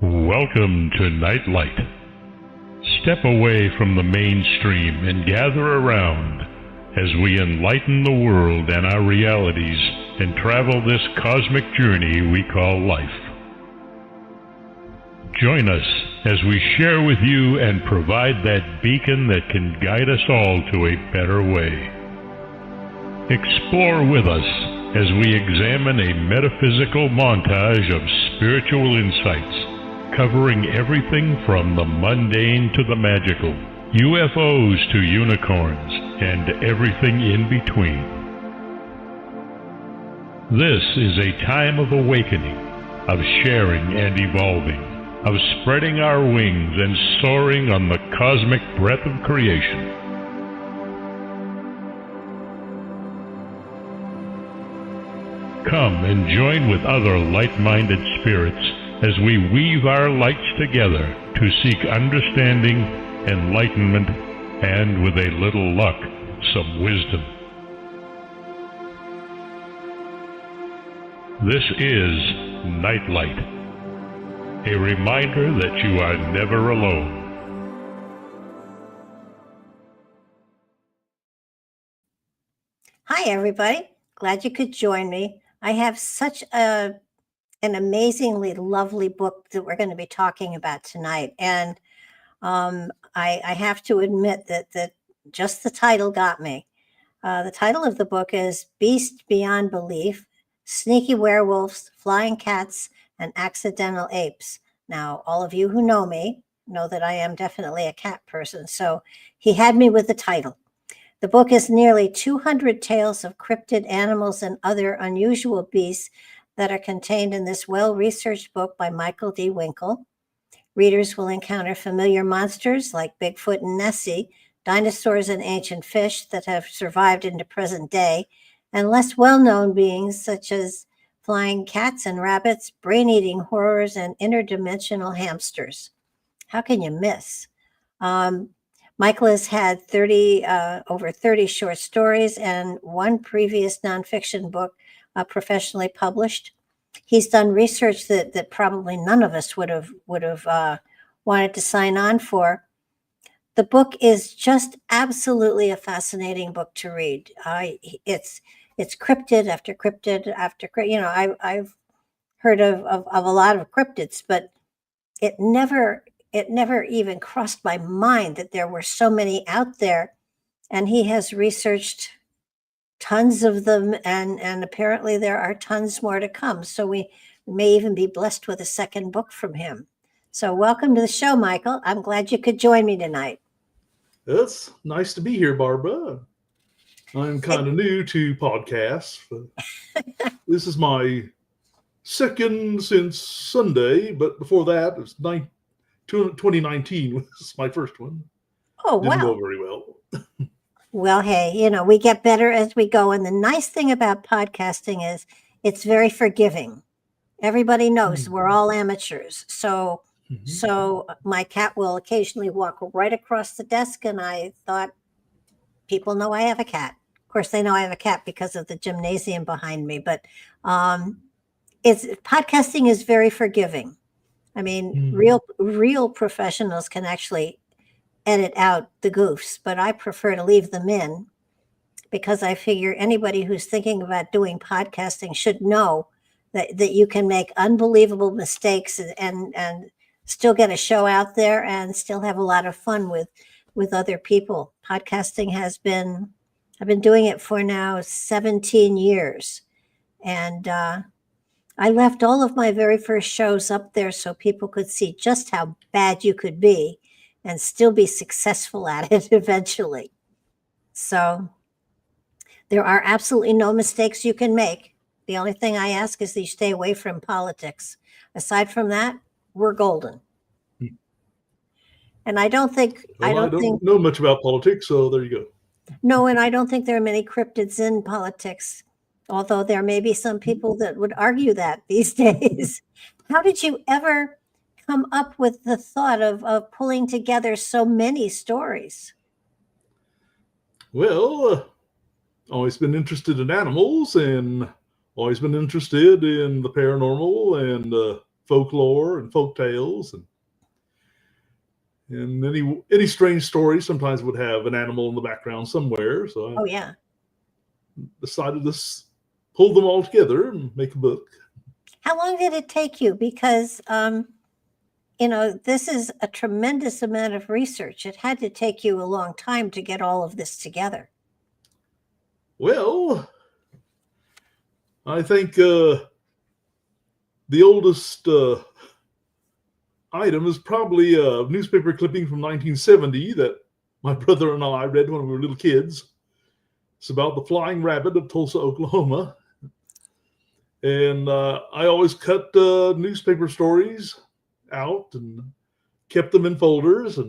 Welcome to Nightlight. Step away from the mainstream and gather around as we enlighten the world and our realities and travel this cosmic journey we call life. Join us as we share with you and provide that beacon that can guide us all to a better way. Explore with us as we examine a metaphysical montage of spiritual insights, covering everything from the mundane to the magical, UFOs to unicorns, and everything in between. This is a time of awakening, of sharing and evolving, of spreading our wings and soaring on the cosmic breath of creation. Come and join with other light-minded spirits as we weave our lights together to seek understanding, enlightenment, and with a little luck, some wisdom. This is Nightlight, a reminder that you are never alone. Hi, everybody. Glad you could join me. I have such an amazingly lovely book that we're going to be talking about tonight. And I have to admit that just the title got me. The title of the book is Beast Beyond Belief, Sneaky Werewolves, Flying Cats, and Accidental Apes. Now, all of you who know me know that I am definitely a cat person, so he had me with the title. The book is nearly 200 tales of cryptid animals and other unusual beasts that are contained in this well-researched book by Michael D. Winkle. Readers will encounter familiar monsters like Bigfoot and Nessie, dinosaurs and ancient fish that have survived into present day, and less well-known beings such as flying cats and rabbits, brain-eating horrors, and interdimensional hamsters. How can you miss? Michael has had over 30 short stories and one previous nonfiction book professionally published. He's done research that probably none of us would have wanted to sign on for. The book is just absolutely a fascinating book to read. It's cryptid after cryptid after cryptid. I've heard of a lot of cryptids, but it never even crossed my mind that there were so many out there. And he has researched tons of them, and apparently there are tons more to come. So we may even be blessed with a second book from him. So welcome to the show, Michael. I'm glad you could join me tonight. It's nice to be here, Barbara. I'm kind of new to podcasts. But this is my second since Sunday, but before that, it was 2019 was my first one. Oh, wow. Didn't go very well. Well, hey, we get better as we go. And the nice thing about podcasting is it's very forgiving. Everybody knows we're all amateurs. So my cat will occasionally walk right across the desk, and I thought people know I have a cat. Of course, they know I have a cat because of the gymnasium behind me. But podcasting is very forgiving. I mean, real professionals can actually edit out the goofs, but I prefer to leave them in because I figure anybody who's thinking about doing podcasting should know that you can make unbelievable mistakes and still get a show out there and still have a lot of fun with other people. Podcasting I've been doing it for now 17 years. And I left all of my very first shows up there so people could see just how bad you could be and still be successful at it eventually. So there are absolutely no mistakes you can make. The only thing I ask is that you stay away from politics. Aside from that, we're golden. And I don't think... Well, I don't know much about politics, so there you go. No, and I don't think there are many cryptids in politics, although there may be some people that would argue that these days. How did you ever come up with the thought of pulling together so many stories? Well, always been interested in animals and always been interested in the paranormal and folklore and folk tales, and any strange story sometimes would have an animal in the background somewhere. So Oh, yeah. I decided to pull them all together and make a book. How long did it take you? Because, this is a tremendous amount of research. It had to take you a long time to get all of this together. Well, I think the oldest item is probably a newspaper clipping from 1970 that my brother and I read when we were little kids. It's about the flying rabbit of Tulsa, Oklahoma. And I always cut newspaper stories out and kept them in folders.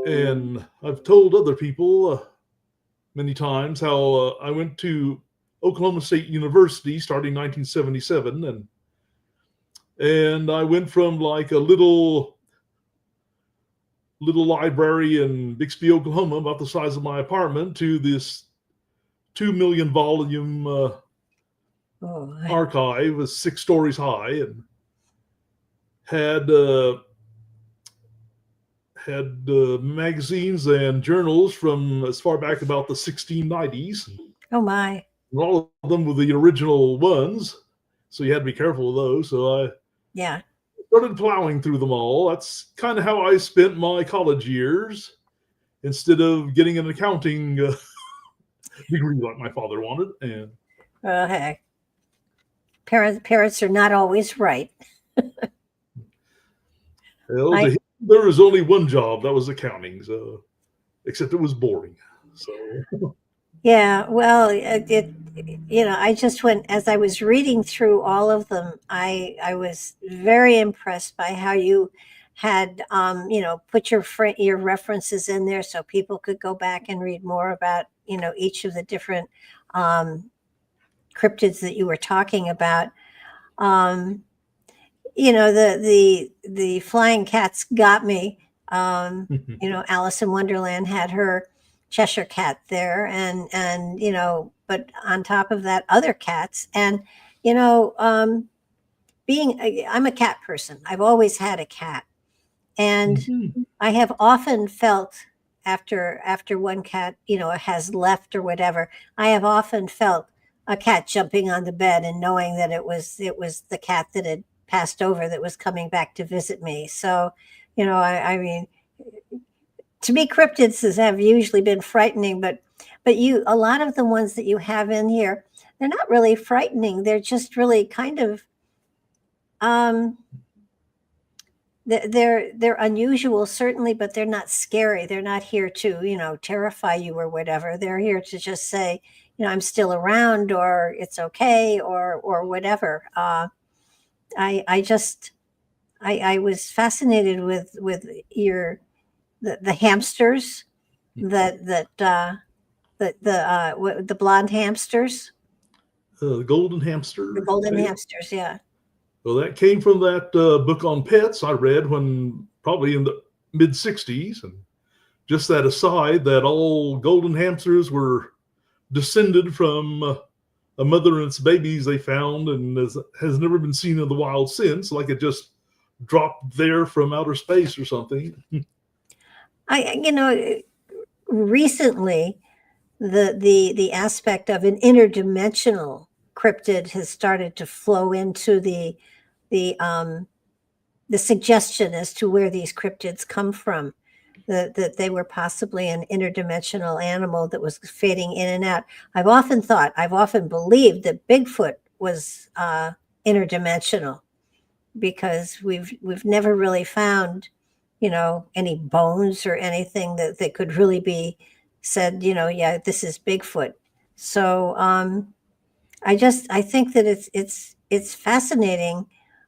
And I've told other people many times how I went to Oklahoma State University starting 1977, and I went from like a little library in Bixby, Oklahoma, about the size of my apartment, to this 2 million volume archive, was 6 stories high, and had magazines and journals from as far back about the 1690s. Oh, my. And all of them were the original ones, so you had to be careful of those. So I started plowing through them all. That's kind of how I spent my college years, instead of getting an accounting degree like my father wanted. And hey, parents are not always right. Well, there was only one job, that was accounting. So, except it was boring. So. Yeah, well, I just went, as I was reading through all of them, I was very impressed by how you had, put your references in there so people could go back and read more about, each of the different cryptids that you were talking about. The flying cats got me. Alice in Wonderland had her Cheshire cat there, and but on top of that, other cats. And I'm a cat person. I've always had a cat, and I have often felt after one cat has left or whatever, I have often felt a cat jumping on the bed and knowing that it was the cat that had passed over that was coming back to visit me. So I mean, to me, cryptids have usually been frightening, but a lot of the ones that you have in here, they're not really frightening. They're just really kind of they're unusual, certainly, but they're not scary. They're not here to terrify you or whatever. They're here to just say, I'm still around, or it's okay, or whatever. I was fascinated with the hamsters, the blonde hamsters, the golden hamster. The golden hamsters, yeah. Well, that came from that book on pets I read when probably in the mid 60s. And just that aside, that all golden hamsters were descended from a mother and its babies they found, and has never been seen in the wild since, like it just dropped there from outer space or something. Recently, the aspect of an interdimensional cryptid has started to flow into the suggestion as to where these cryptids come from, that they were possibly an interdimensional animal that was fading in and out. I've often believed that Bigfoot was interdimensional, because we've never really found any bones or anything that could really be said, yeah, this is Bigfoot. So I think that it's fascinating,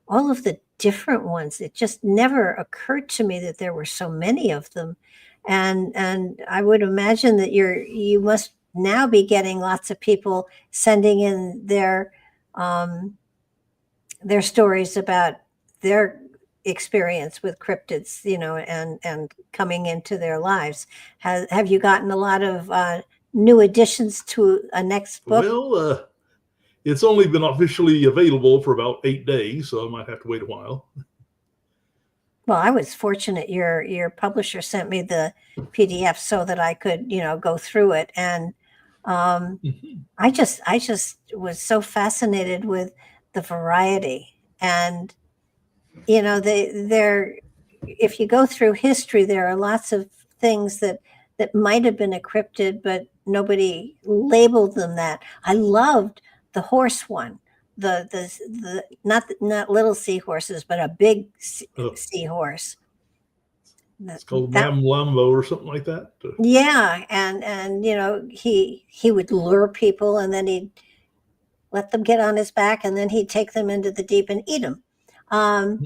all of the different ones. It just never occurred to me that there were so many of them. And I would imagine that you must now be getting lots of people sending in their stories about their experience with cryptids, and coming into their lives. Have you gotten a lot of new additions to a next book? Well, it's only been officially available for about 8 days, so I might have to wait a while. Well, I was fortunate. Your publisher sent me the PDF so that I could, go through it. And I just was so fascinated with the variety. And, if you go through history, there are lots of things that might have been a cryptid, but nobody labeled them that. I loved the horse one, the not little seahorses, but a big seahorse. It's called That, Mamlambo or something like that. yeah, and he would lure people, and then he'd let them get on his back, and then he'd take them into the deep and eat them. Of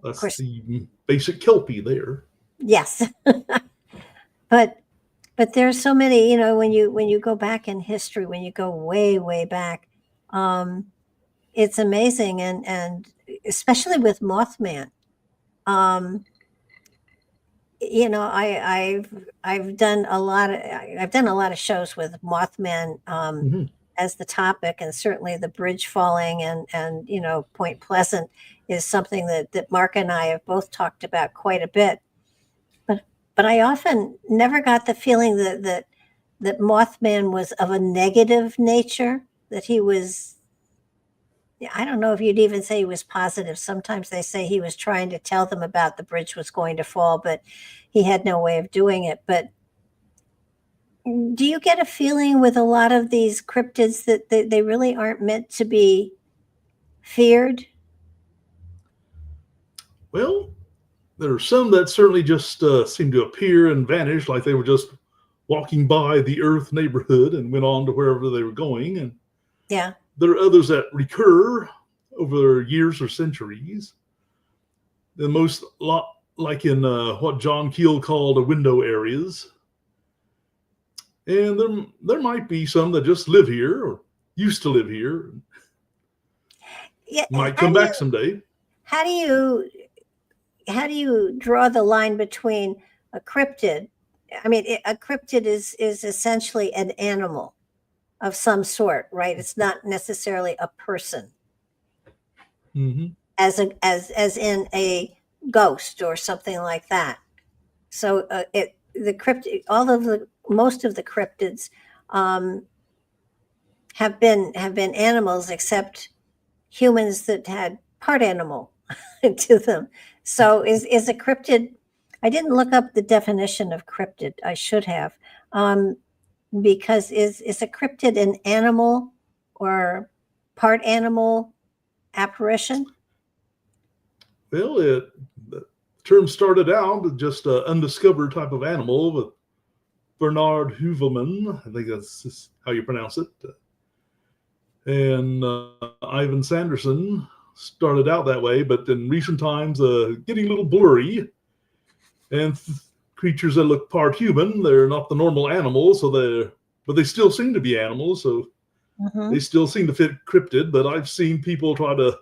That's course, the basic Kelpie there. yes, but there's so many. When you go back in history, when you go way back, it's amazing, and especially with Mothman. I've done a lot of shows with Mothman as the topic, and certainly the bridge falling and Point Pleasant is something that Mark and I have both talked about quite a bit. But I often never got the feeling that Mothman was of a negative nature, that he was. I don't know if you'd even say he was positive. Sometimes they say he was trying to tell them about the bridge was going to fall, but he had no way of doing it. But do you get a feeling with a lot of these cryptids that they really aren't meant to be feared? Well, there are some that certainly just seem to appear and vanish, like they were just walking by the Earth neighborhood and went on to wherever they were going. And yeah, there are others that recur over years or centuries. The most like in what John Keel called window areas. And there might be some that just live here or used to live here. Yeah, might come back someday. How do you draw the line between a cryptid? I mean, a cryptid is essentially an animal of some sort, right? It's not necessarily a person, as in a ghost or something like that. So most of the cryptids have been animals, except humans that had part animal to them. So is a cryptid? I didn't look up the definition of cryptid. I should have. Because is a cryptid an animal or part animal apparition? Well, the term started out with just an undiscovered type of animal with Bernard Heuvelman, I think that's how you pronounce it, and Ivan Sanderson started out that way, but in recent times getting a little blurry, and creatures that look part human, they're not the normal animals, but they still seem to be animals, so they still seem to fit cryptid. But I've seen people try to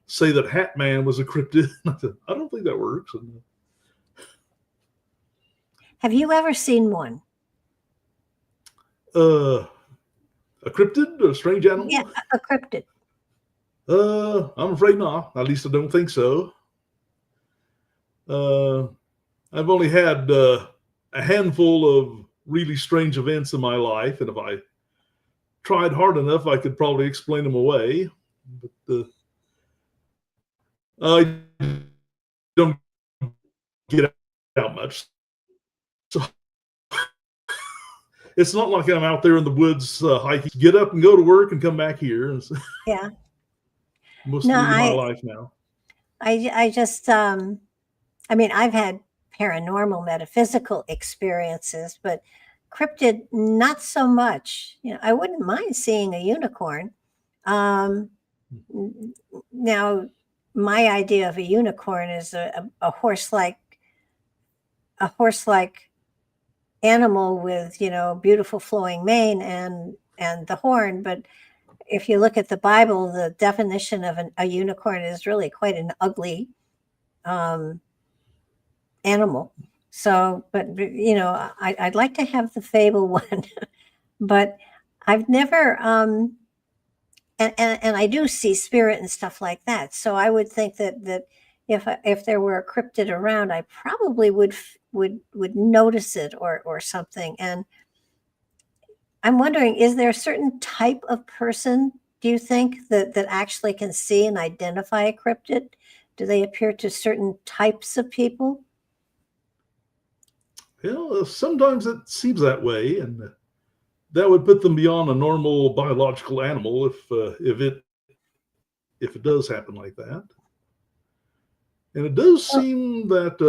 say that Hat Man was a cryptid. I don't think that works. Have you ever seen one? A cryptid, a strange animal? Yeah, a cryptid. I'm afraid not. At least I don't think so. I've only had a handful of really strange events in my life, and if I tried hard enough, I could probably explain them away. But I don't get out much, so it's not like I'm out there in the woods hiking. Get up and go to work and come back here. Yeah. Most of my life now. I just, I mean, I've had paranormal, metaphysical experiences, but cryptid, not so much. I wouldn't mind seeing a unicorn. Now, my idea of a unicorn is a horse-like animal with beautiful flowing mane and the horn. But if you look at the Bible, the definition of a unicorn is really quite an ugly animal. So, but I'd like to have the fable one, but I've never and I do see spirit and stuff like that. So I would think that if there were a cryptid around, I probably would notice it or something. And I'm wondering, is there a certain type of person, do you think, that actually can see and identify a cryptid? Do they appear to certain types of people? Well, sometimes it seems that way, and that would put them beyond a normal biological animal if it does happen like that. And it does seem that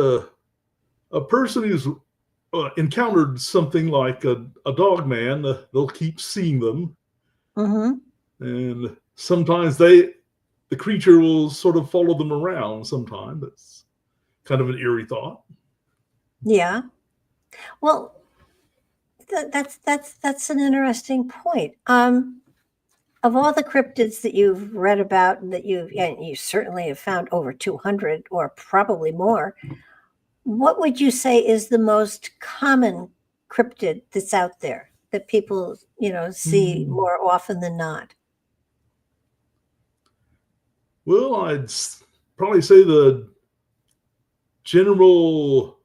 a person who's encountered something like a dog man, they'll keep seeing them, and sometimes the creature will sort of follow them around. Sometimes it's kind of an eerie thought. Yeah. Well, that's an interesting point. Of all the cryptids that you've read about, and you certainly have found over 200 or probably more, what would you say is the most common cryptid that's out there that people, see more often than not? Well, I'd probably say the general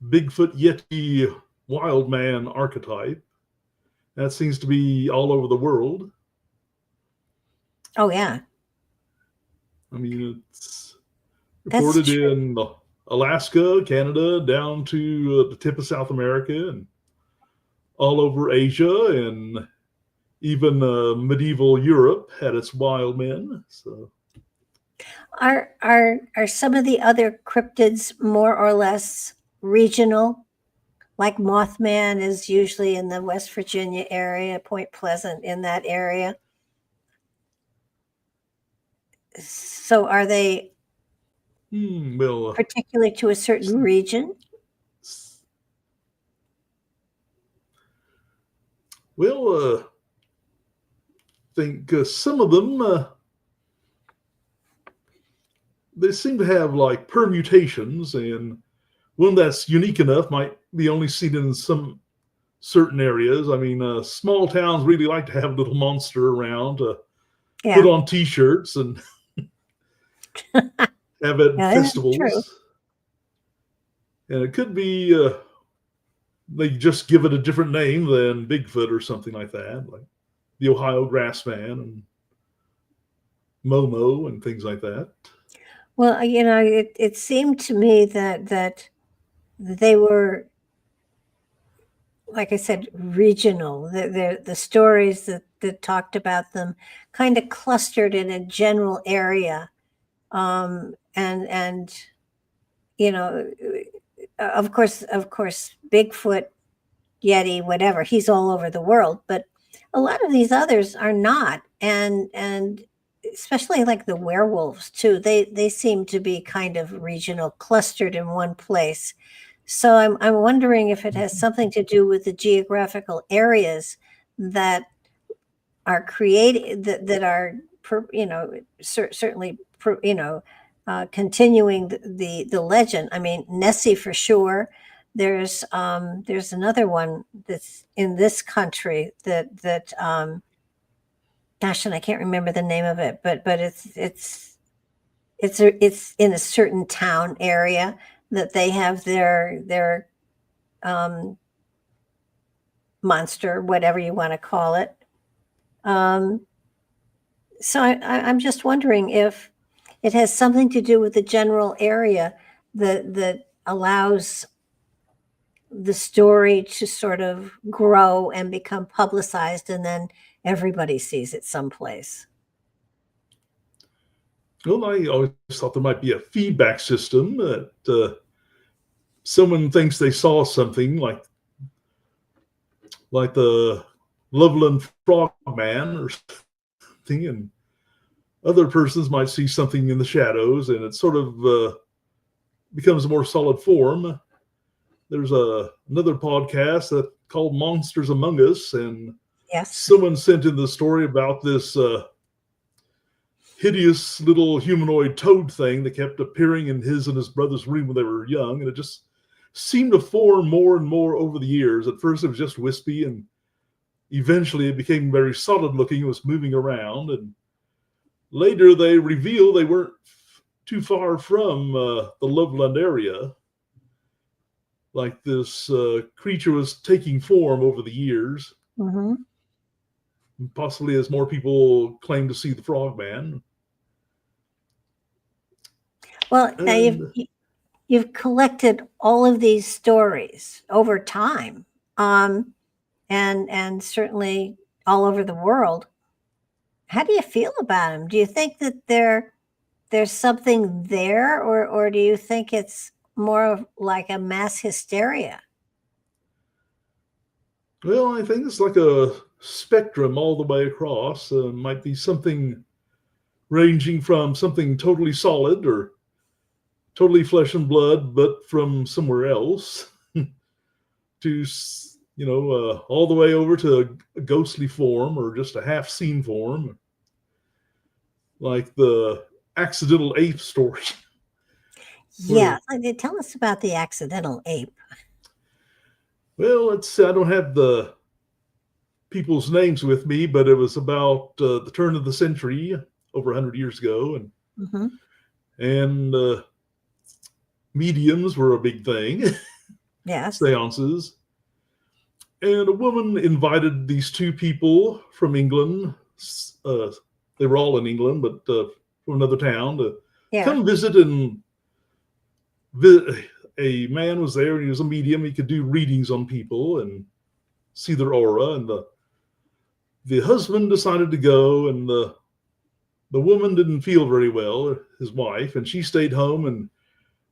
Bigfoot, Yeti, wild man archetype. That seems to be all over the world. Oh, yeah. I mean, it's reported in Alaska, Canada, down to the tip of South America, and all over Asia, and even medieval Europe had its wild men. So, are some of the other cryptids more or less regional? Like Mothman is usually in the West Virginia area, Point Pleasant, in that area. So are they particular to a certain region? Well, I think some of them, they seem to have like permutations, and one that's unique enough might be only seen in some certain areas. I mean, small towns really like to have a little monster around to put on T-shirts and have it at festivals. And it could be they just give it a different name than Bigfoot or something like that, like the Ohio Grassman and Momo and things like that. Well, it seemed to me that they were, like I said, regional. The stories that talked about them kind of clustered in a general area, and of course, Bigfoot, Yeti, whatever, he's all over the world, but a lot of these others are not, and especially like the werewolves too. They seem to be kind of regional, clustered in one place. So I'm wondering if it has something to do with the geographical areas that are created, that are certainly continuing the legend. I mean, Nessie for sure. There's another one that's in this country that gosh, and I can't remember the name of it, but it's in a certain town area that they have their monster, whatever you want to call it. So I'm just wondering if it has something to do with the general area that allows the story to sort of grow and become publicized, and then everybody sees it someplace. Well, I always thought there might be a feedback system that someone thinks they saw something like the Loveland Frogman or something, and other persons might see something in the shadows, and it sort of becomes a more solid form. There's another podcast that called Monsters Among Us, and someone sent in the story about this hideous little humanoid toad thing that kept appearing in his and his brother's room when they were young, and it just seemed to form more and more over the years. At first it was just wispy, and eventually it became very solid looking. It was moving around, and later they revealed they weren't too far from the Loveland area. Like this creature was taking form over the years, possibly as more people claim to see the Frogman. Well, now you've collected all of these stories over time, and certainly all over the world. How do you feel about them? Do you think that there's something there, or do you think it's more of like a mass hysteria? Well, I think it's like a spectrum all the way across. Might be something ranging from something totally solid or totally flesh and blood, but from somewhere else, to, all the way over to a ghostly form or just a half-seen form, like the accidental ape story. Yeah, tell us about the accidental ape. Well, I don't have the people's names with me, but it was about the turn of the century, over 100 years ago, and mediums were a big thing. Yes. Seances. And a woman invited these two people from England. They were all in England, but from another town to come visit. And a man was there, and he was a medium. He could do readings on people and see their aura. And the husband decided to go, and the woman didn't feel very well, his wife, and she stayed home and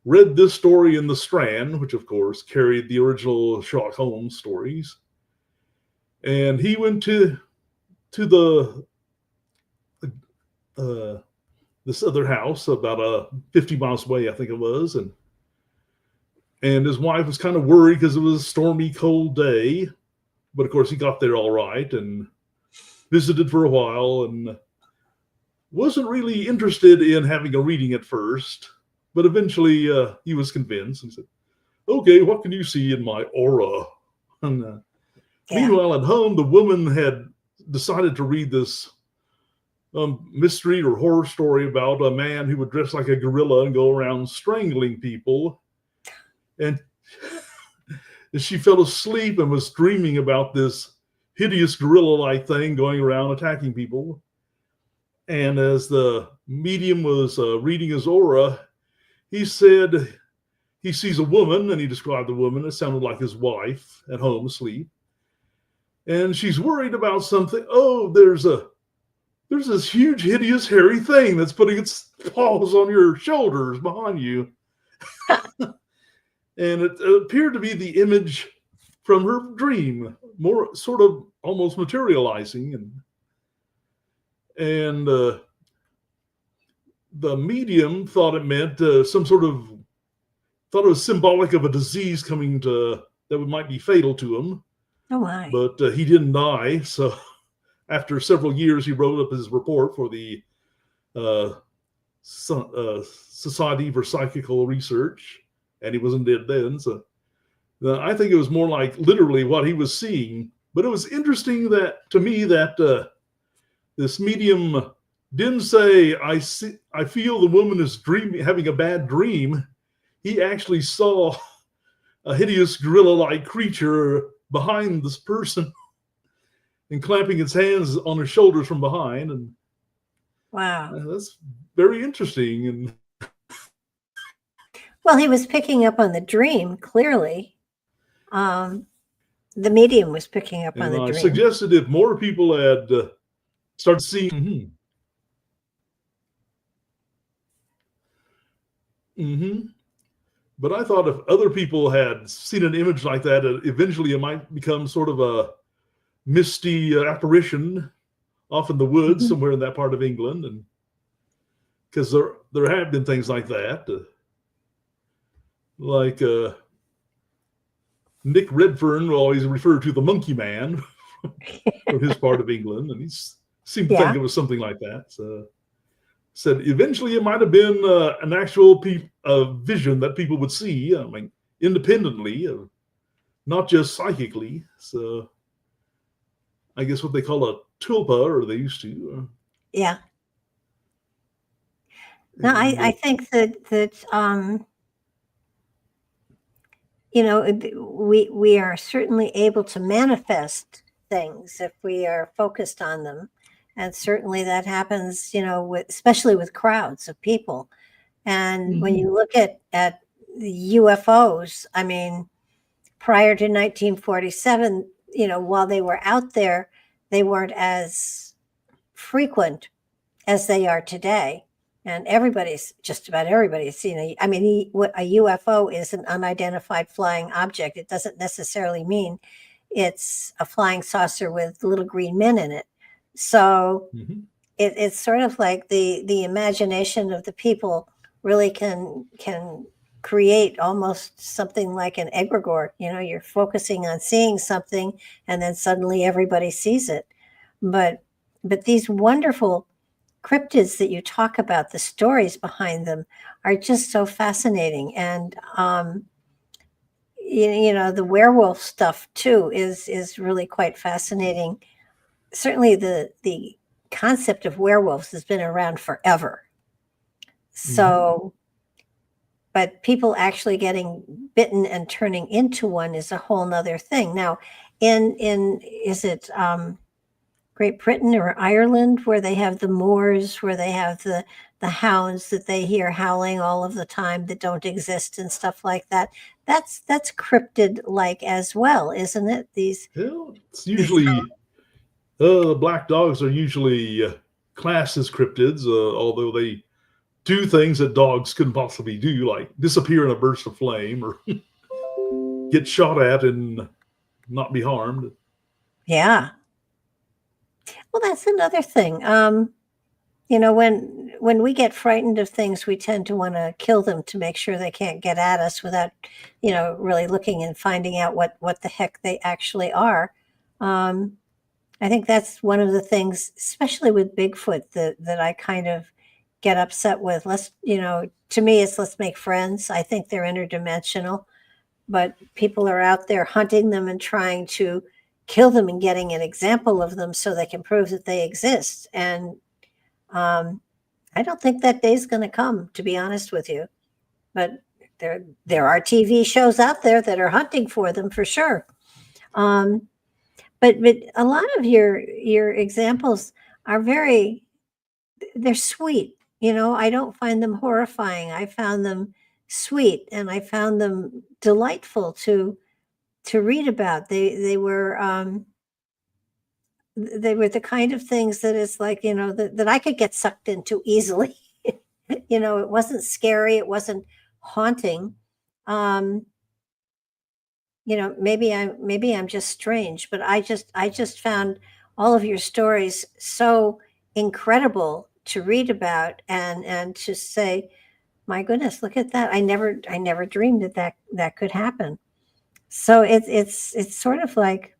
read this story in the Strand, which of course carried the original Sherlock Holmes stories. And he went to the this other house about 50 miles away, I think it was, and his wife was kind of worried because it was a stormy, cold day. But of course, he got there all right and visited for a while, and wasn't really interested in having a reading at first. But eventually, he was convinced and said, "Okay, what can you see in my aura?" And meanwhile, at home, the woman had decided to read this mystery or horror story about a man who would dress like a gorilla and go around strangling people. And she fell asleep and was dreaming about this hideous gorilla-like thing going around attacking people. And as the medium was reading his aura, he said he sees a woman, and he described the woman. It sounded like his wife at home asleep. And she's worried about something. Oh, there's this huge, hideous, hairy thing that's putting its paws on your shoulders behind you. And it appeared to be the image from her dream, more sort of almost materializing. And the medium thought it meant thought it was symbolic of a disease coming that might be fatal to him. Oh my! But he didn't die. So after several years, he wrote up his report for the Society for Psychical Research, and he wasn't dead then. So I think it was more like literally what he was seeing. But it was interesting to me that this medium didn't say, I feel the woman is having a bad dream. He actually saw a hideous gorilla-like creature behind this person and clamping its hands on his shoulders from behind. And wow, that's very interesting. And well, he was picking up on the dream, clearly. The medium was picking up on the dream. I suggested if more people had started seeing. But I thought if other people had seen an image like that, eventually it might become sort of a misty apparition off in the woods somewhere in that part of England. And because there have been things like that. Like Nick Redfern will always refer to the Monkey Man from his part of England, and he seemed to think it was something like that. So said eventually it might have been an actual vision that people would see, I mean, independently, not just psychically. So I guess what they call a tulpa, or they used to. Yeah. No, I think that we are certainly able to manifest things if we are focused on them, and certainly that happens, especially with crowds of people. And when you look at the UFOs, I mean, prior to 1947, while they were out there, they weren't as frequent as they are today. And just about everybody's seen a UFO is an unidentified flying object. It doesn't necessarily mean it's a flying saucer with little green men in it. So it's sort of like the imagination of the people really can create almost something like an egregore. You're focusing on seeing something, and then suddenly everybody sees it. But these wonderful cryptids that you talk about, the stories behind them are just so fascinating. And the werewolf stuff too is really quite fascinating. Certainly the concept of werewolves has been around forever. So but people actually getting bitten and turning into one is a whole nother thing. Now, is it Great Britain or Ireland, where they have the moors, where they have the hounds that they hear howling all of the time that don't exist and stuff like that? That's cryptid-like as well, isn't it? It's usually black dogs are usually classed as cryptids, although they do things that dogs couldn't possibly do, like disappear in a burst of flame or get shot at and not be harmed. Yeah. Well, that's another thing. When we get frightened of things, we tend to want to kill them to make sure they can't get at us without, really looking and finding out what the heck they actually are. I think that's one of the things, especially with Bigfoot, that I kind of get upset with. To me, it's let's make friends. I think they're interdimensional, but people are out there hunting them and trying to kill them and getting an example of them so they can prove that they exist. And I don't think that day's going to come, to be honest with you. But there are TV shows out there that are hunting for them for sure. But a lot of your examples are they're sweet. I don't find them horrifying. I found them sweet, and I found them delightful to read about. They were the kind of things that it's like, that I could get sucked into easily. It wasn't scary. It wasn't haunting. Maybe I'm just strange, but I just found all of your stories so incredible to read about and to say, my goodness, look at that. I never dreamed that could happen. So it's sort of like,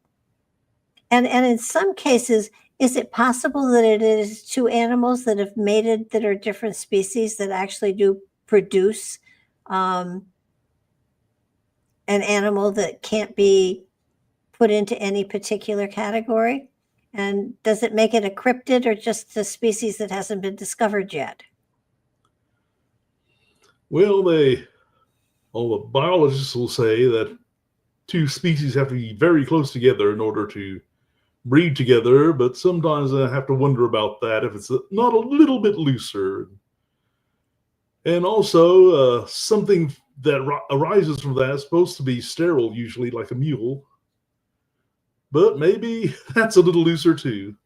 and in some cases, is it possible that it is two animals that have mated that are different species that actually do produce an animal that can't be put into any particular category? And does it make it a cryptid or just a species that hasn't been discovered yet? Well, all the biologists will say that two species have to be very close together in order to breed together, but sometimes I have to wonder about that if it's not a little bit looser. And also, something that arises from that is supposed to be sterile, usually, like a mule. But maybe that's a little looser too.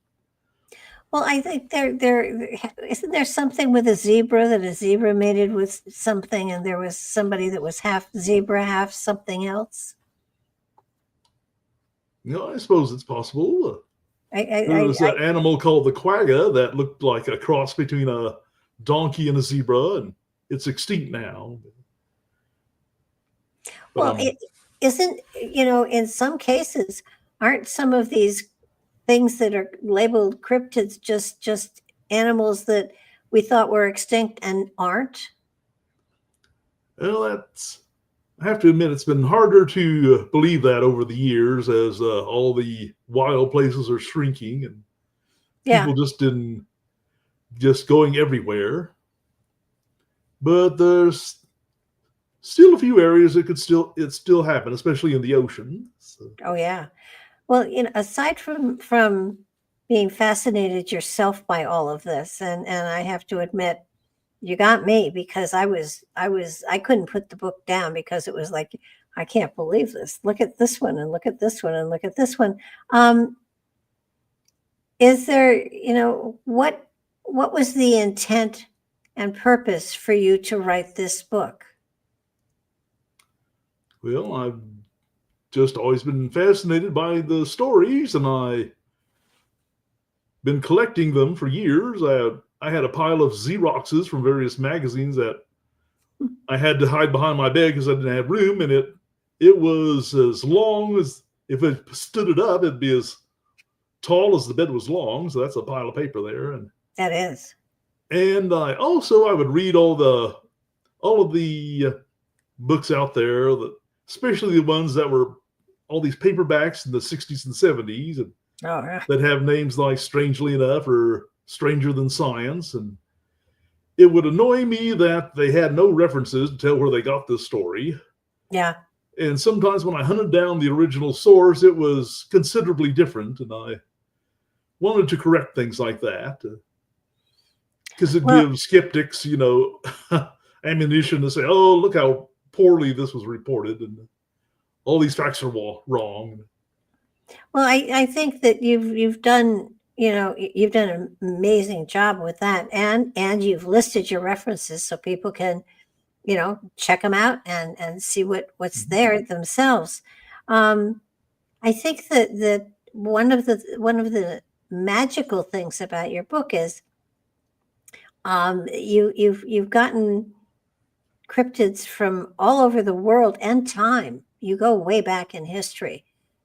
Well, I think isn't there something with a zebra, that a zebra mated with something and there was somebody that was half zebra, half something else? I suppose it's possible. There was I that animal called the quagga that looked like a cross between a donkey and a zebra, and it's extinct now. Well, it isn't, in some cases, aren't some of these things that are labeled cryptids just animals that we thought were extinct and aren't? Well, I have to admit, it's been harder to believe that over the years as all the wild places are shrinking and people just going everywhere. but there's still a few areas it still happen, especially in the ocean. So. Oh yeah. Well, aside from being fascinated yourself by all of this, and I have to admit, you got me, because I couldn't put the book down, because it was like, I can't believe this. Look at this one, and look at this one, and look at this one. Is there, what was the intent and purpose for you to write this book? Well, I've just always been fascinated by the stories, and I've been collecting them for years. I had a pile of Xeroxes from various magazines that I had to hide behind my bed because I didn't have room, and it was as long as, if it stood it up, it'd be as tall as the bed was long. So that's a pile of paper there. And that is. And I would read all of the books out there, especially the ones that were all these paperbacks in the 60s and 70s, and that have names like Strangely Enough or Stranger Than Science. And it would annoy me that they had no references to tell where they got this story. Yeah. And sometimes when I hunted down the original source, it was considerably different. And I wanted to correct things like that, because it gives skeptics, ammunition to say, oh, look how poorly this was reported, and all these facts are wrong. Well, I think that you've done an amazing job with that, and you've listed your references so people can, check them out and see what's there themselves. I think that one of the magical things about your book is you've gotten cryptids from all over the world and time. You go way back in history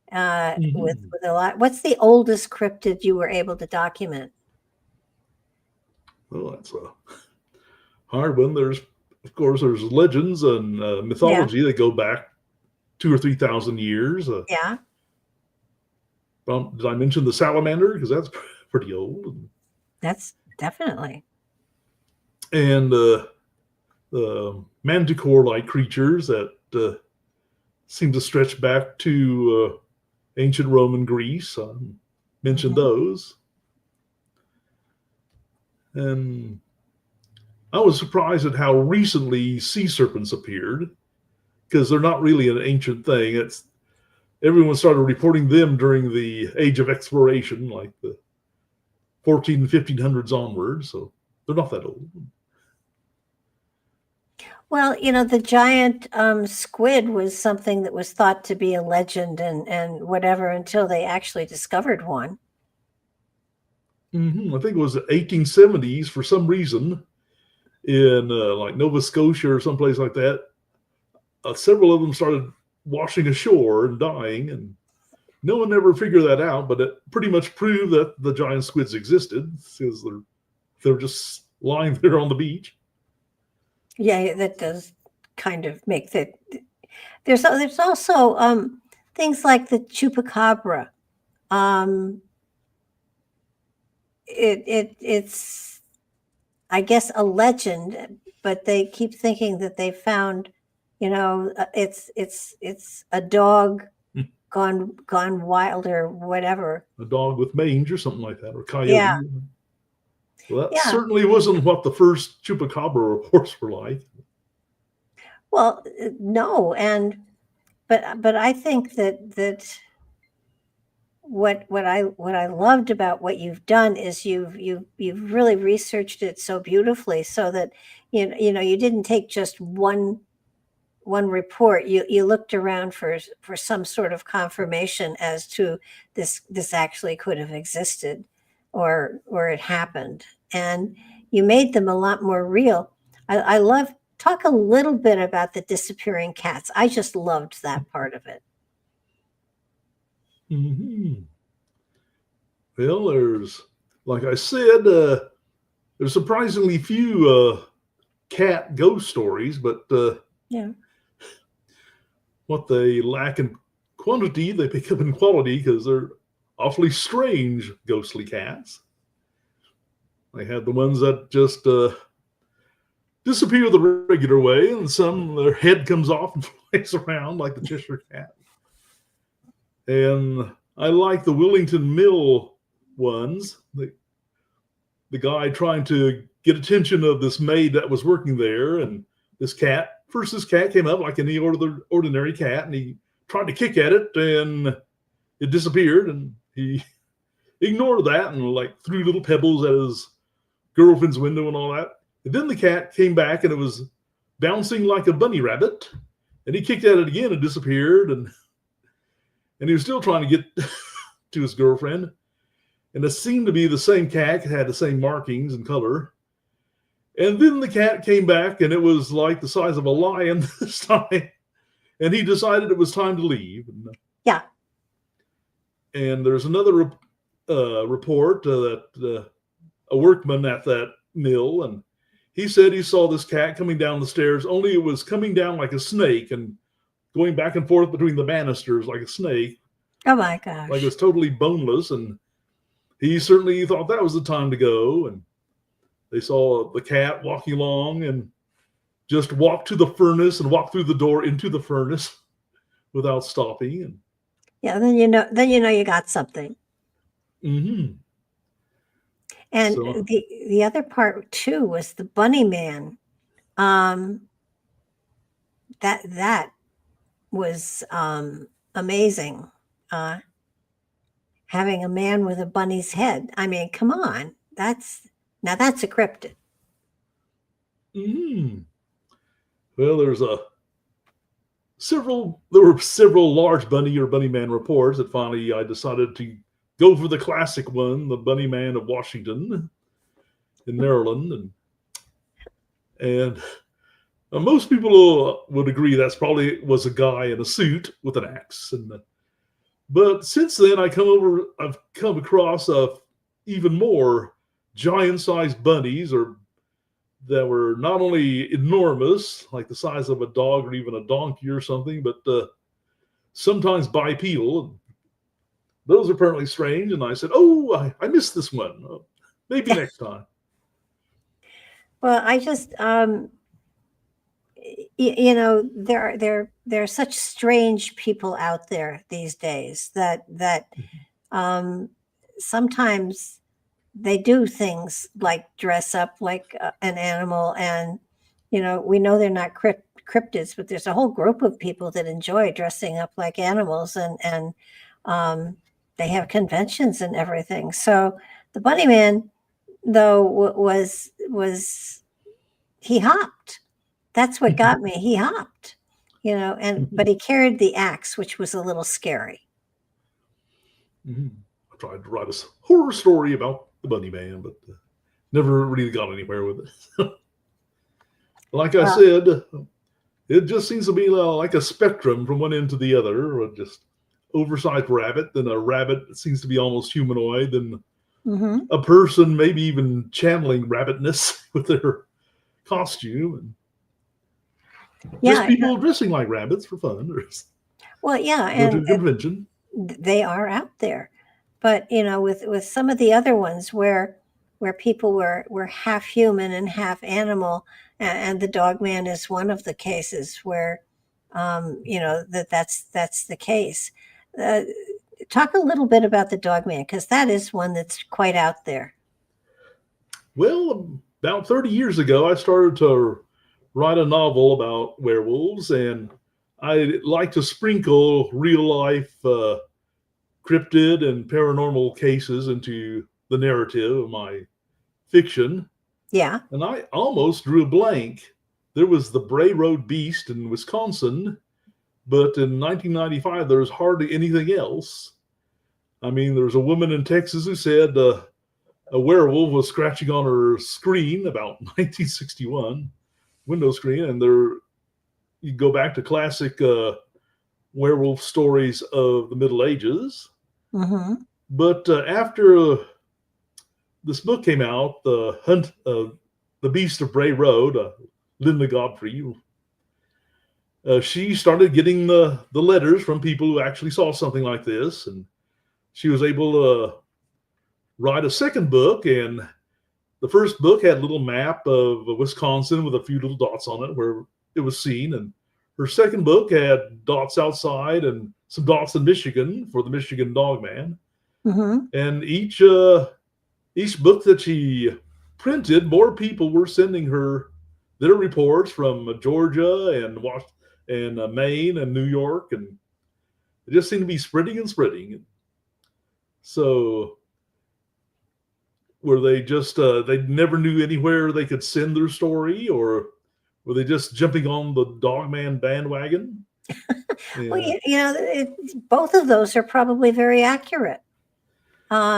with a lot. What's the oldest cryptid you were able to document? Well, that's a hard one. There's legends and mythology that go back 2,000 or 3,000 years. Yeah. Did I mention the salamander? Because that's pretty old. That's definitely. And manticore-like creatures that seem to stretch back to ancient Roman Greece. Mentioned those. And I was surprised at how recently sea serpents appeared, because they're not really an ancient thing. Everyone started reporting them during the age of exploration, like the 14 and 1500s onwards. So they're not that old. Well, the giant squid was something that was thought to be a legend and whatever, until they actually discovered one. I think it was the 1870s, for some reason, in like Nova Scotia or someplace like that. Several of them started washing ashore and dying, and no one ever figured that out, but it pretty much proved that the giant squids existed, because they're just lying there on the beach. Yeah, that does kind of make that. There's also things like the chupacabra. It's I guess a legend, but they keep thinking that they found, it's a dog gone wild or whatever. A dog with mange or something like that, or coyote. Yeah. Well, that certainly wasn't what the first chupacabra reports were like. Well, no, but I think that what I loved about what you've done is you've really researched it so beautifully, so that you didn't take just one report. You looked around for some sort of confirmation as to this actually could have existed, or it happened, and you made them a lot more real. I love. Talk a little bit about the disappearing cats. I just loved that part of it. Well, there's, like I said, there's surprisingly few cat ghost stories, but what they lack in quantity, they pick up in quality, because they're awfully strange ghostly cats. They had the ones that just disappear the regular way, and some their head comes off and flies around like the Cheshire Cat. And I like the Willington Mill ones. The guy trying to get attention of this maid that was working there, and this cat. First, this cat came up like any ordinary cat, and he tried to kick at it, and it disappeared, and he ignored that and like threw little pebbles at his girlfriend's window and all that. And then the cat came back, and it was bouncing like a bunny rabbit, and he kicked at it again and disappeared, and he was still trying to get to his girlfriend. And it seemed to be the same cat, had the same markings and color. And then the cat came back, and it was like the size of a lion this time. And he decided it was time to leave. Yeah. And there's another report that a workman at that mill, and he said he saw this cat coming down the stairs, only it was coming down like a snake and going back and forth between the banisters like a snake. Oh, my gosh. Like it was totally boneless. And he certainly thought that was the time to go. And they saw the cat walking along and just walk to the furnace and walk through the door into the furnace without stopping. And yeah, then you know you got something. Mm-hmm. And So- the other part too was the bunny man. That was amazing. Having a man with a bunny's head. I mean, come on. That's a cryptid. Mm-hmm. Well, there were several large bunny or bunny man reports that finally I decided to go for the classic one, the bunny man of Washington in Maryland. And most people would agree that's probably was a guy in a suit with an axe. But since then, I've come across even more giant-sized bunnies that were not only enormous, like the size of a dog or even a donkey or something, but sometimes bipedal. Those are apparently strange. And I said, oh, I missed this one. Maybe next time. Well, I just, there are such strange people out there these days that sometimes they do things like dress up like an animal, and we know they're not cryptids, but there's a whole group of people that enjoy dressing up like animals, and they have conventions and everything. So the bunny man, though, was he hopped. That's what got me. He hopped, but he carried the axe, which was a little scary. Mm-hmm. I tried to write a horror story about the bunny man, but never really got anywhere with it. Like I said, it just seems to be like a spectrum from one end to the other, or just oversized rabbit, then a rabbit that seems to be almost humanoid, then a person maybe even channeling rabbitness with their costume. And just people dressing like rabbits for fun. Well, yeah, and convention. They are out there. But with some of the other ones where people were half human and half animal, and the dog man is one of the cases where that's the case. Talk a little bit about the dog man, because that is one that's quite out there. Well, about 30 years ago, I started to write a novel about werewolves, and I like to sprinkle real life cryptid and paranormal cases into the narrative of my fiction. Yeah. And I almost drew a blank. There was the Bray Road Beast in Wisconsin, but in 1995, there was hardly anything else. I mean, there was a woman in Texas who said a werewolf was scratching on her screen about 1961, window screen, and you go back to classic werewolf stories of the Middle Ages. Mm-hmm. But after this book came out, The Beast of Bray Road, Linda Godfrey, she started getting the letters from people who actually saw something like this, and she was able to write a second book, and the first book had a little map of Wisconsin with a few little dots on it where it was seen. And her second book had dots outside and some dots in Michigan for the Michigan Dog Man. Mm-hmm. And each book that she printed, more people were sending her their reports from Georgia and Maine and New York, and it just seemed to be spreading and spreading. So were they just they never knew anywhere they could send their story, or were they just jumping on the Dogman bandwagon? Yeah. Well, both of those are probably very accurate. I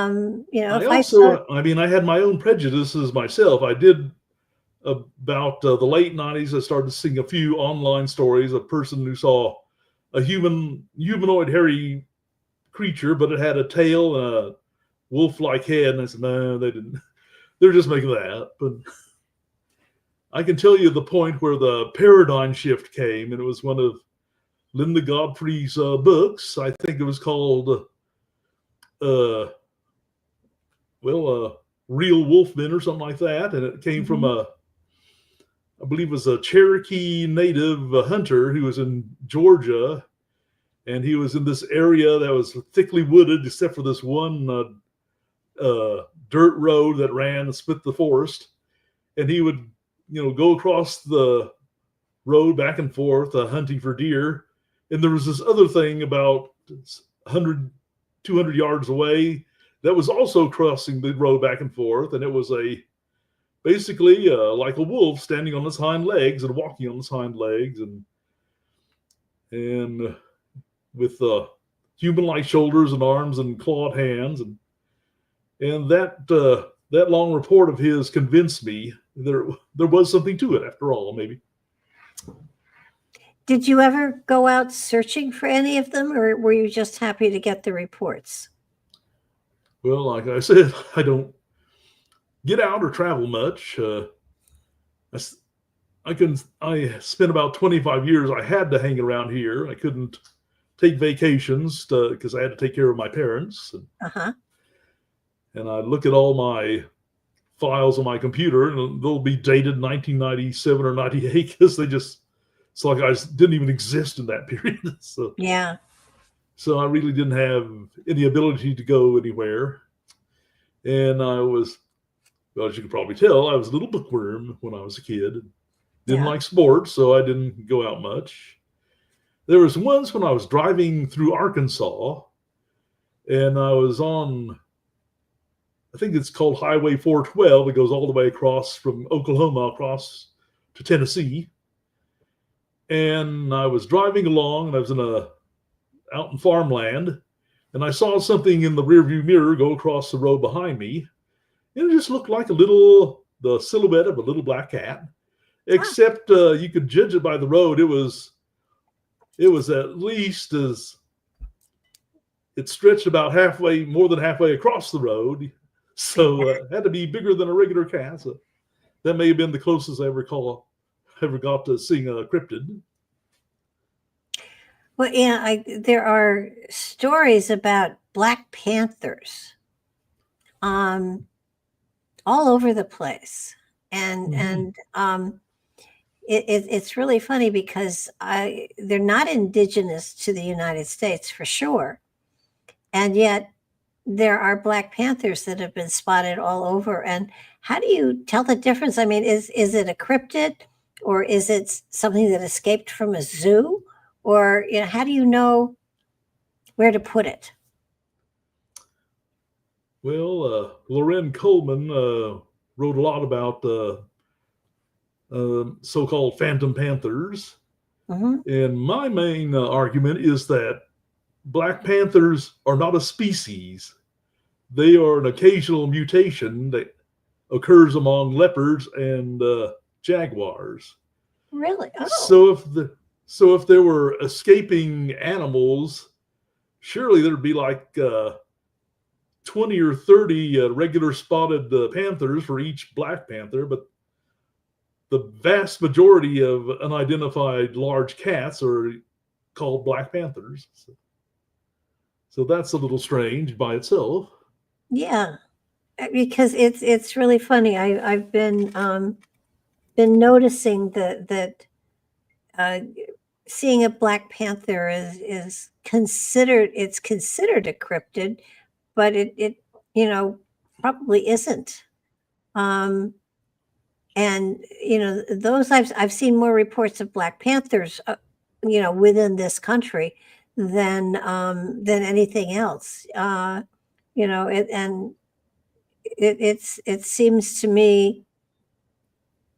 had my own prejudices myself. I did about the late 90s. I started seeing a few online stories of a person who saw a humanoid hairy creature, but it had a tail and a wolf-like head. And I said, no, they didn't. They're just making that up. But I can tell you the point where the paradigm shift came, and it was one of Linda Godfrey's books. I think it was called Real Wolfmen or something like that. And it came from I believe it was a Cherokee native hunter who was in Georgia. And he was in this area that was thickly wooded, except for this one dirt road that ran and split the forest. And he would, go across the road back and forth, hunting for deer. And there was this other thing about 100, 200 yards away that was also crossing the road back and forth. And it was basically like a wolf standing on its hind legs and walking on its hind legs, and with human-like shoulders and arms and clawed hands. And that long report of his convinced me there was something to it after all, maybe. Did you ever go out searching for any of them, or were you just happy to get the reports? Well, like I said, I don't get out or travel much. I spent about 25 years. I had to hang around here. I couldn't take vacations because I had to take care of my parents. And I look at all my files on my computer, and they'll be dated 1997 or 98 because it's like I didn't even exist in that period. So yeah. So I really didn't have any ability to go anywhere. And I was, well, as you can probably tell, I was a little bookworm when I was a kid. Didn't like sports, so I didn't go out much. There was once when I was driving through Arkansas, and I was on, I think it's called Highway 412. It goes all the way across from Oklahoma across to Tennessee. And I was driving along, and I was out in farmland, and I saw something in the rearview mirror go across the road behind me. And it just looked like the silhouette of a little black cat, except you could judge it by the road. It was at least it stretched about more than halfway across the road. So it had to be bigger than a regular cat. So that may have been the closest I ever got to seeing a cryptid. Well, yeah, there are stories about black panthers all over the place. And it's really funny because they're not indigenous to the United States for sure. And yet there are black panthers that have been spotted all over. And how do you tell the difference? I mean, is it a cryptid, or is it something that escaped from a zoo? Or, how do you know where to put it? Well, Loren Coleman wrote a lot about so-called phantom panthers. And my main argument is that black panthers are not a species. They are an occasional mutation that occurs among leopards and jaguars. Really? Oh. So if there were escaping animals, surely there'd be like 20 or 30 regular spotted panthers for each black panther, but the vast majority of unidentified large cats are called black panthers. So that's a little strange by itself. Yeah. because it's really funny. I've been noticing that seeing a black panther is considered a cryptid, but it probably isn't. Um, and those I've seen more reports of black panthers, within this country than anything else. It seems to me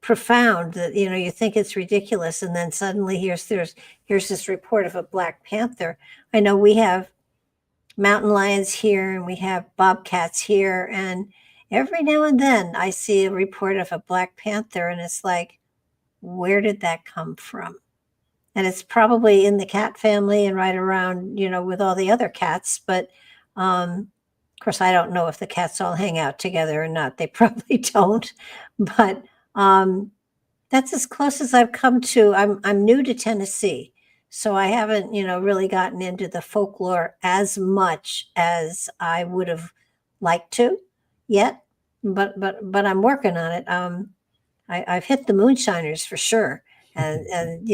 profound that you think it's ridiculous, and then suddenly here's this report of a black panther. I know we have mountain lions here and we have bobcats here, and every now and then I see a report of a black panther, and it's like, where did that come from? And it's probably in the cat family and right around with all the other cats, but of course I don't know if the cats all hang out together or not. They probably don't, but that's as close as I've come to. I'm new to Tennessee, so I haven't really gotten into the folklore as much as I would have liked to yet. But I'm working on it. I've hit the moonshiners for sure, and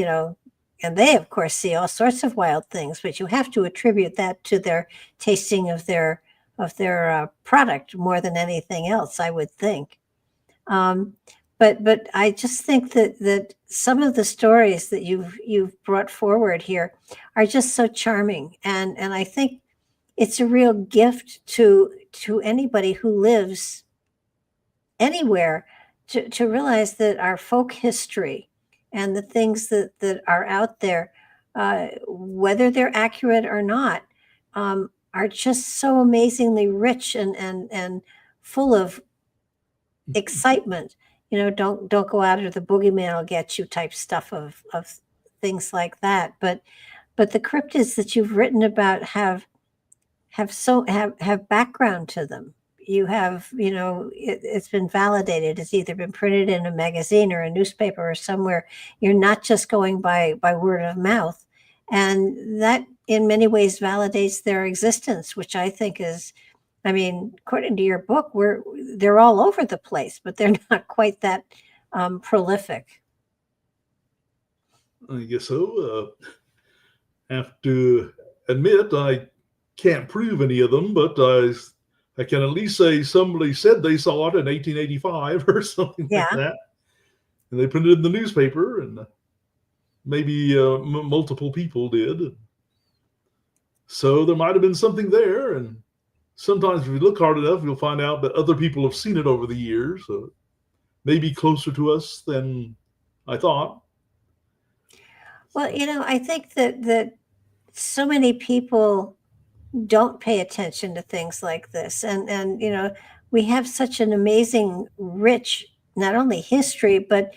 and they of course see all sorts of wild things, but you have to attribute that to their tasting of their product more than anything else, I would think. But I just think that some of the stories that you've brought forward here are just so charming, and I think it's a real gift to anybody who lives anywhere to realize that our folk history and the things that are out there, whether they're accurate or not, are just so amazingly rich and full of excitement. Don't go out, or the boogeyman will get you type stuff of things like that. But the cryptids that you've written about have background to them. You have, it's been validated. It's either been printed in a magazine or a newspaper or somewhere. You're not just going by word of mouth. And that in many ways validates their existence, which I think is, according to your book, they're all over the place, but they're not quite that prolific. I guess so. Have to admit, I can't prove any of them, but I can at least say somebody said they saw it in 1885 or something like that, and they printed it in the newspaper, and maybe multiple people did. So there might have been something there, and sometimes if you look hard enough, you'll find out that other people have seen it over the years, so maybe closer to us than I thought. Well, I think that so many people don't pay attention to things like this, and we have such an amazing, rich, not only history but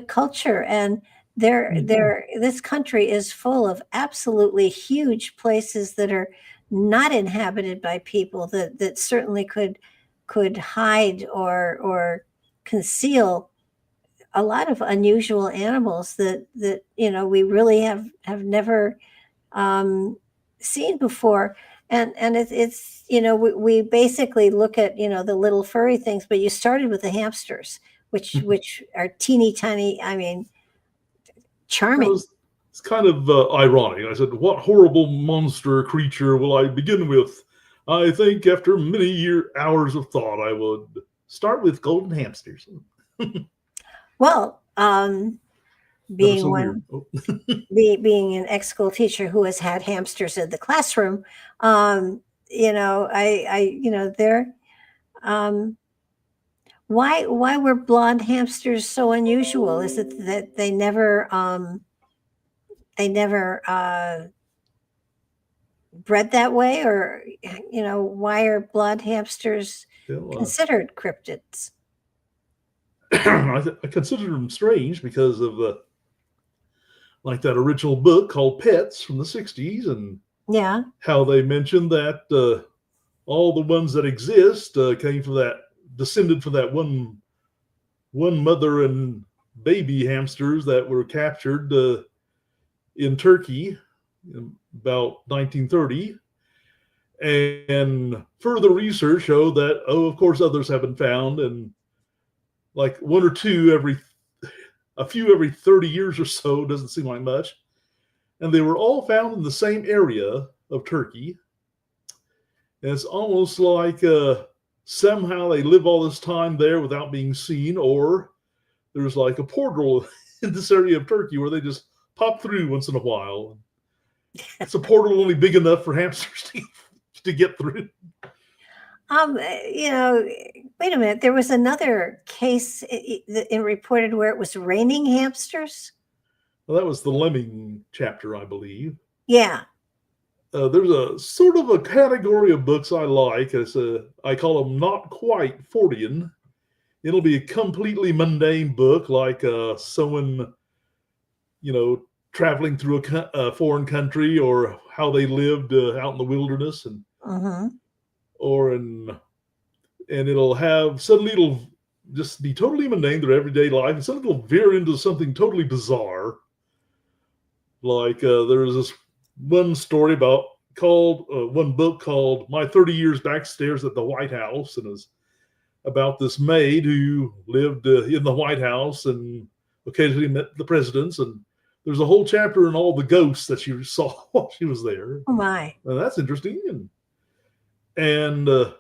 culture, and this country is full of absolutely huge places that are not inhabited by people, that certainly could hide or conceal a lot of unusual animals that we really have never seen before. And it's we basically look at the little furry things, but you started with the hamsters, which are teeny tiny. Charming. It's kind of ironic. I said, what horrible monster creature will I begin with? I think after many hours of thought, I would start with golden hamsters. Well, being so being an ex-school teacher who has had hamsters in the classroom, they're why were blonde hamsters so unusual? Is it that they never bred that way, or why are blonde hamsters considered cryptids? I consider them strange because of like that original book called Pets from the 60s, and how they mentioned that all the ones that exist descended from that one mother and baby hamsters that were captured in Turkey in about 1930. And further research showed that, of course, others have been found, and like one or two a few every 30 years or so, doesn't seem like much. And they were all found in the same area of Turkey. And it's almost like somehow they live all this time there without being seen, or there's like a portal in this area of Turkey where they just pop through once in a while. It's a portal only big enough for hamsters to get through. Wait a minute. There was another case it reported where it was raining hamsters. Well, that was the lemming chapter, I believe. Yeah. There's a sort of a category of books I like. I call them not quite Fortean. It'll be a completely mundane book, like someone, traveling through a foreign country, or how they lived out in the wilderness, and and it'll just be totally mundane, their everyday life, and suddenly it'll veer into something totally bizarre. Like there's this one story one book called My 30 Years Backstairs at the White House, and is about this maid who lived in the White House and occasionally met the presidents. And there's a whole chapter on all the ghosts that she saw while she was there. Oh my! And that's interesting. And the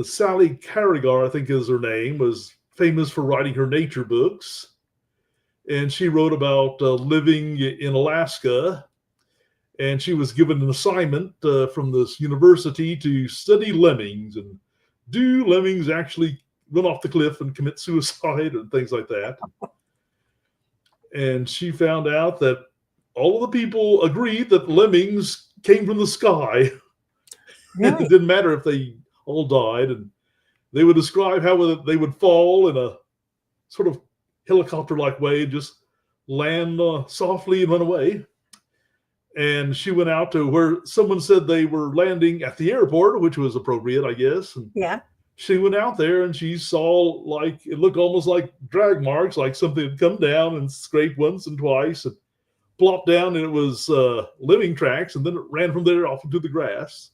Sally Carrigar, I think is her name, was famous for writing her nature books. And she wrote about living in Alaska. And she was given an assignment from this university to study lemmings, and do lemmings actually run off the cliff and commit suicide and things like that. And she found out that all of the people agreed that lemmings came from the sky. Really? It didn't matter if they all died, and they would describe how they would fall in a sort of helicopter-like way and just land softly and run away. And she went out to where someone said they were landing at the airport, which was appropriate, I guess. And yeah. She went out there and she saw, like, it looked almost like drag marks, like something had come down and scraped once and twice and plopped down, and it was living tracks, and then it ran from there off into the grass.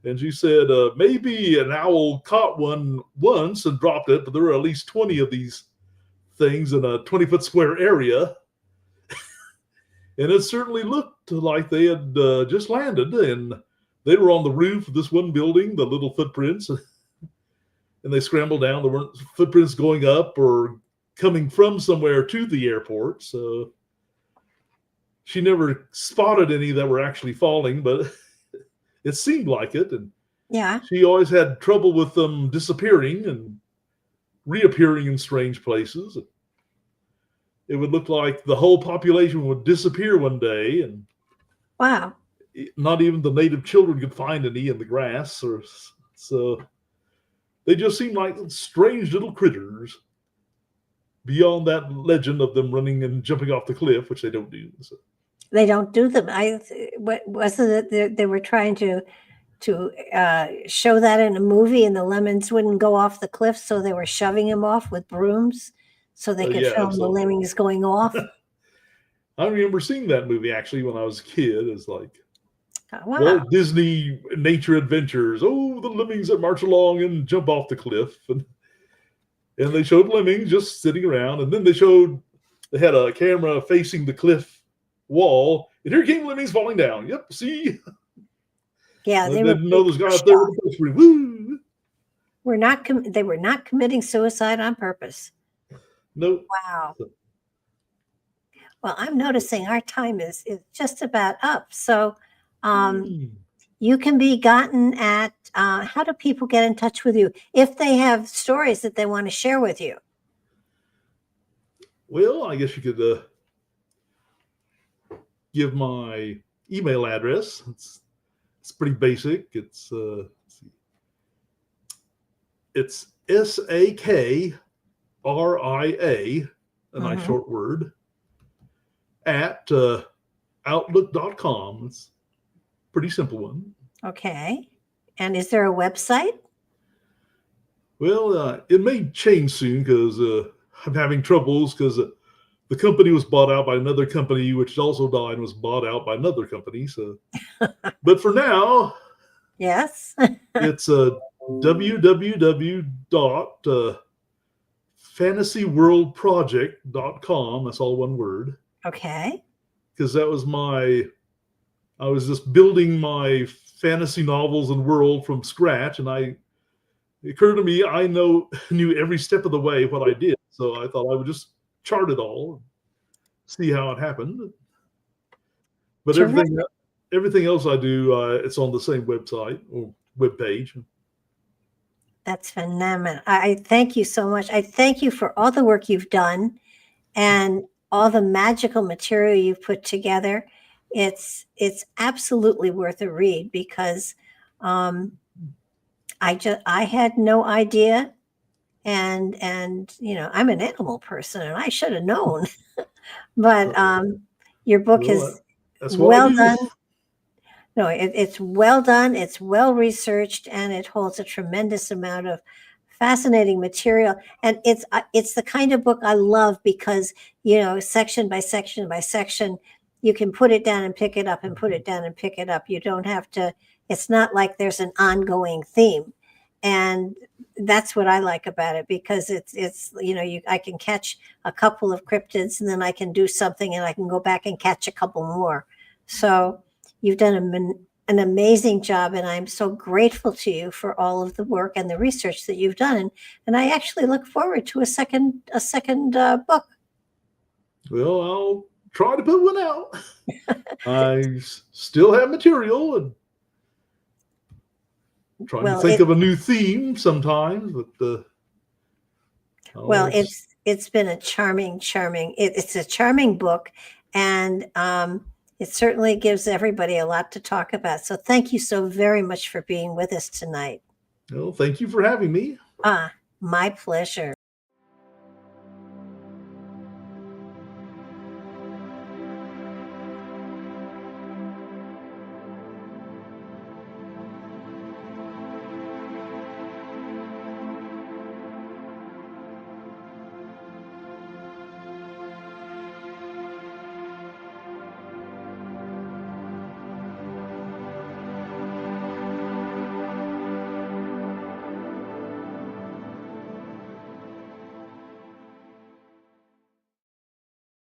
And she said maybe an owl caught one once and dropped it, but there were at least 20 of these things in a 20-foot square area. And it certainly looked like they had just landed, and they were on the roof of this one building, the little footprints, and they scrambled down. There weren't footprints going up or coming from somewhere to the airport. So she never spotted any that were actually falling, but it seemed like it. And yeah, she always had trouble with them disappearing and reappearing in strange places. It would look like the whole population would disappear one day, and wow, not even the native children could find any in the grass. So they just seem like strange little critters beyond that legend of them running and jumping off the cliff, which they don't do. So. They don't do them. Wasn't it they were trying to show that in a movie, and the lemons wouldn't go off the cliff, so they were shoving him off with brooms so they could film the lemmings going off. I remember seeing that movie actually when I was a kid. It's like wow. Walt Disney Nature Adventures. Oh, the lemmings that march along and jump off the cliff. And they showed lemmings just sitting around. And then they had a camera facing the cliff wall. And here came lemmings falling down. Yep, see? Yeah, they didn't know this guy up there with the first. Woo! They were not committing suicide on purpose. Nope. Wow. Well, I'm noticing our time is just about up. So you can be gotten at, how do people get in touch with you if they have stories that they want to share with you? Well, I guess you could give my email address. It's pretty basic. It's SAKRIA, a nice short word, at outlook.com. It's a pretty simple one. Okay. And is there a website? Well, it may change soon because I'm having troubles because the company was bought out by another company, which also died and was bought out by another company. So, but for now, Yes. It's www.fantasyworldproject.com. That's all one word. Okay. Because that was I was just building my fantasy novels and world from scratch, and it occurred to me I knew every step of the way what I did, so I thought I would just chart it all, and see how it happened. But everything else I do, it's on the same website or web page. That's phenomenal. I thank you so much. I thank you for all the work you've done and all the magical material you've put together. It's absolutely worth a read because I had no idea, and I'm an animal person and I should have known. But your book is that's what well I do. done. No, it's well done. It's well researched, and it holds a tremendous amount of fascinating material. And it's the kind of book I love because, section by section by section, you can put it down and pick it up and put it down and pick it up. You don't have to. It's not like there's an ongoing theme, and that's what I like about it because it's I can catch a couple of cryptids and then I can do something and I can go back and catch a couple more. So you've done an amazing job, and I'm so grateful to you for all of the work and the research that you've done. And I actually look forward to a second book. Well, I'll try to put one out. I still have material and trying to think of a new theme sometimes, but it's been a charming. It's a charming book, and it certainly gives everybody a lot to talk about. So thank you so very much for being with us tonight. Well, thank you for having me. My pleasure.